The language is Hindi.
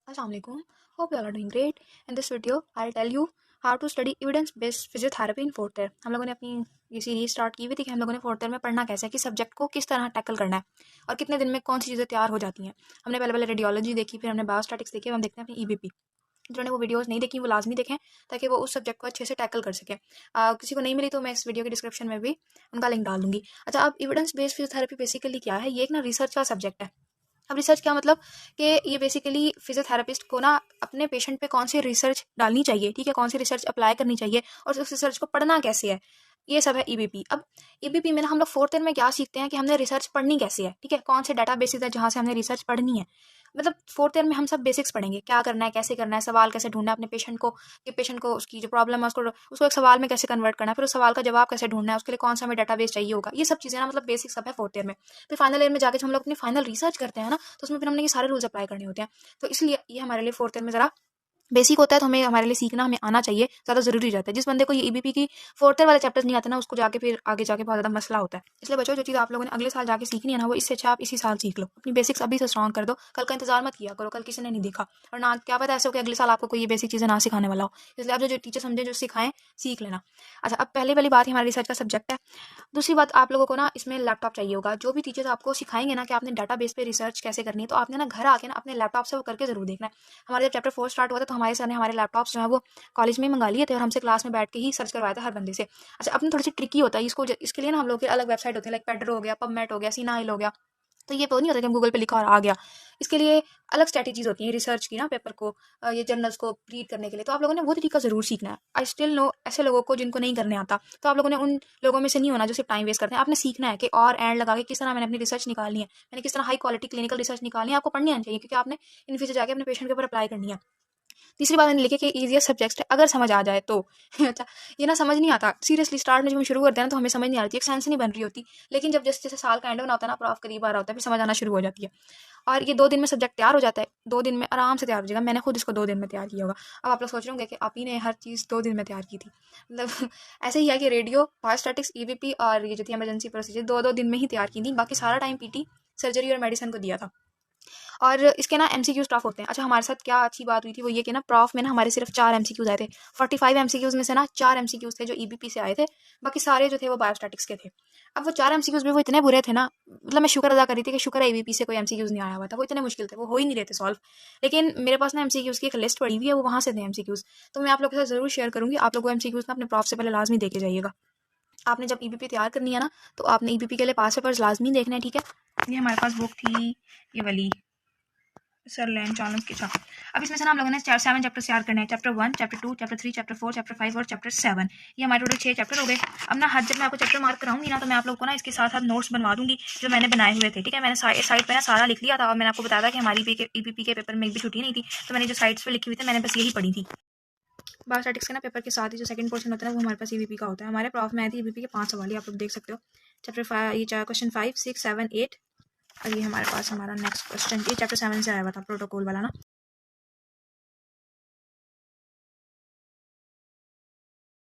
Assalamualaikum. Hope you all are doing great. In this video, I'll tell you how to study evidence-based physiotherapy in fourth year. हम लोगों ने अपनी ये सीरीज स्टार्ट की हुई थी कि हम लोगों ने फोर्थ ईयर में पढ़ना कैसे है, कि सब्जेक्ट को किस तरह टैकल करना है और कितने दिन में कौन सी चीज़ें तैयार हो जाती हैं। हमने पहले रेडियोलॉजी देखी, फिर हमने बायोस्टैटिक्स देखी, हम देखते हैं अपनी ईबीपी। जिन्होंने वो वीडियोस नहीं देखी वो लाजमी देखें ताकि वो उस सब्जेक्ट को अच्छे से टैकल कर सकें। किसी को नहीं मिली तो मैं इस वीडियो के डिस्क्रिप्शन में भी उनका लिंक डाल दूंगी। अच्छा, अब एविडेंस बेस्ड फिजियोथेरेपी बेसिकली क्या है? ये एक ना रिसर्च का सब्जेक्ट है। अब रिसर्च क्या मतलब कि ये बेसिकली फिजियोथेरेपिस्ट को ना अपने पेशेंट पे कौन सी रिसर्च डालनी चाहिए, ठीक है, कौन सी रिसर्च अप्लाई करनी चाहिए और उस रिसर्च को पढ़ना कैसे है, ये सब है ईबीपी। अब ईबीपी में ना हम लोग फोर्थ ईयर में क्या सीखते हैं कि हमने रिसर्च पढ़नी कैसे है, ठीक है, कौन से डाटा बेसिस है जहाँ से हमने रिसर्च पढ़नी है। मतलब फोर्थ ईयर में हम सब बेसिक्स पढ़ेंगे, क्या करना है, कैसे करना है, सवाल कैसे ढूंढना है अपने पेशेंट को, कि पेशेंट को उसकी जो प्रॉब्लम है उसको एक सवाल में कैसे कन्वर्ट करना है, फिर उस सवाल का जवाब कैसे ढूंढना है, उसके लिए कौन सा हमें डाटाबेस चाहिए होगा। ये सब चीज़ें ना मतलब बेसिक सब है फोर्थ ईयर में। फिर फाइनल ईयर में जाके जब हम लोग अपनी फाइनल रिसर्च करते हैं ना, तो उसमें फिर हमने ये सारे रूल्स अप्लाई करने होते हैं। तो इसलिए ये हमारे लिए फोर्थ ईयर में ज़रा बेसिक होता है, तो हमें हमारे लिए सीखना हमें आना चाहिए, ज़्यादा ज़रूरी रहता है। जिस बंदे को ये ईबीपी की फोर्थ ईयर वाले चैप्टर्स नहीं आते ना, उसको जाके फिर आगे जाके बहुत ज़्यादा मसला होता है। इसलिए बच्चों, जो चीज़ आप लोगों ने अगले साल जाके सीखनी है ना, वो इससे अच्छा आप इसी साल सीख लो। अपनी बेसिक्स अभी से स्ट्रॉन्ग कर दो, कल का इंतजार मत किया करो, कल किसी ने नहीं देखा और ना क्या पता ऐसे हो कि अगले साल आपको कोई ये बेसिक चीज़ें ना सिखाने वाला हो। इसलिए आप जो टीचर समझे, जो सिखाएं, सीख लेना। अच्छा, अब पहले वाली बात ही हमारे रिसर्च का सब्जेक्ट है। दूसरी बात, आप लोगों को ना इसमें लैपटॉप चाहिए होगा। जो भी टीचर्स आपको सिखाएंगे ना कि आपने डाटाबेस पे रिसर्च कैसे करनी है, तो आपने ना घर आके ना अपने लैपटॉप से वो करके जरूर देखना है। हमारे जब चैप्टर 4 स्टार्ट हुआ था तो हमारे सर ने हमारे लैपटॉप्स जो है वो कॉलेज में ही मंगा लिए थे और हमसे क्लास में बैठ के ही सर्च करवाया था हर बंदे से। अच्छा, अपने थोड़ी सी ट्रिकी होता है इसके लिए ना हम लोग के अलग वेबसाइट होते हैं, लाइक पेडर हो गया, पबमेट हो गया, सीनाइल हो गया। तो ये तो नहीं होता कि हम गूगल पे लिखा और आ गया। इसके लिए अलग स्ट्रेटेजीज होती हैं रिसर्च की ना, पेपर को ये जर्नल्स को रीड करने के लिए। तो आप लोगों ने वो तरीका जरूर सीखना है। आई स्टिल नो ऐसे लोगों को जिनको नहीं करने आता, तो आप लोगों ने उन लोगों में से नहीं होना जो सिर्फ टाइम वेस्ट करते हैं। आपने सीखना है कि और एंड लगा के किस तरह मैंने अपनी रिसर्च निकालनी है, मैंने किस तरह हाई क्वालिटी क्लिनिकल रिसर्च निकालनी है। आपको पढ़नी आनी चाहिए क्योंकि आपने इन फ्यूचर जाके अपने पेशेंट के ऊपर अप्लाई करनी है। तीसरी बात मैंने लिखी कि ईजिएस्ट सब्जेक्ट है, अगर समझ आ जाए तो। अच्छा, ये ना समझ नहीं आता सीरियसली। स्टार्ट में जब हम शुरू करते हैं ना तो हमें समझ नहीं आती, एक सेंस नहीं बन रही होती। लेकिन जब जैसे जैसे साल का एंड होना होता है ना, प्रॉफ करीब आ रहा होता है, फिर समझ आना शुरू हो जाती है। और ये 2 दिन में सब्जेक्ट तैयार हो जाता है, 2 दिन में आराम से तैयार हो जाएगा। मैंने खुद इसको 2 दिन में तैयार किया होगा। अब आप लोग सोच रहे होंगे कि आप ही ने हर चीज़ 2 दिन में तैयार की थी। मतलब ऐसे ही है कि रेडियो, बायोस्टैटिक्स, ईवीपी और ये जो थी इमरजेंसी प्रोसीजर 2-2 दिन में ही तैयार की थी। बाकी सारा टाइम पीटी, सर्जरी और मेडिसिन को दिया था। और इसके ना एमसीक्यूज टफ होते हैं। अच्छा, हमारे साथ क्या अच्छी बात हुई थी वो ये कि ना प्रॉफ में ना हमारे सिर्फ 4 एमसीक्यूज आए थे। 45 एमसीक्यूज में से ना 4 एमसीक्यूज थे जो ईबीपी से आए थे, बाकी सारे जो थे वो बायोस्टैटिक्स के थे। अब वो 4 एमसीक्यूज भी वो इतने बुरे थे ना, मतलब मैं शुक्र अदा करी थी कि शुक्र है ईबीपी से कोई एमसीक्यूज नहीं आया हुआ था। वो इतने मुश्किल थे, वो हो ही नहीं रहे थे सॉल्व। लेकिन मेरे पास ना एमसीक्यूज की एक लिस्ट पड़ी हुई है, वो वहाँ से थे एमसीक्यूज। तो मैं आप लोगों के साथ जरूर शेयर करूंगी। आप लोग वो एमसीक्यूज ना अपने प्रॉफ से पहले लाजमी देके जाइएगा। आपने जब ईबीपी तैयार करनी है ना, तो आपने ईबीपी के लिए पास पेपर्स लाजमी देखना है, ठीक है। ये हमारे पास बुक थी, ये वाली सर लैंड चालक के साथ। अब इसमें से ना हम लोगों ने 7 चैप्टर तैयार करने हैं। Chapter 1, chapter 2, chapter 3, chapter 4, chapter 5 और चैप्टर 7। ये हमारे टोटल 6 चैप्टर हो गए। अब ना हर जब मैं आपको चैप्टर मार्क कराऊंगी ना, तो मैं आप लोग को ना इसके साथ साथ नोट्स बनवा दूंगी जो मैंने बनाए हुए थे, ठीक है। मैंने साइड पे ना सारा लिख लिया था और मैंने आपको बताया था कि हमारी ईबीपी के पेपर में एक भी छुट्टी नहीं थी, तो मैंने जो साइड्स पे लिखी हुई थी मैंने बस यही पढ़ी थी। बायोस्टैटिक्स के ना पेपर के साथ ही जो सेकंड पोर्शन होता है वो हमारे पास ईबीपी का होता है। हमारे प्रॉफ में आए थे ईबीपी के 5 सवाल, आप लोग देख सकते हो। चैप्टर 5, ये क्वेश्चन 5, 6, 7, 8 और ये हमारे पास हमारा नेक्स्ट क्वेश्चन, ये चैप्टर 7 से आया हुआ था, प्रोटोकॉल वाला ना।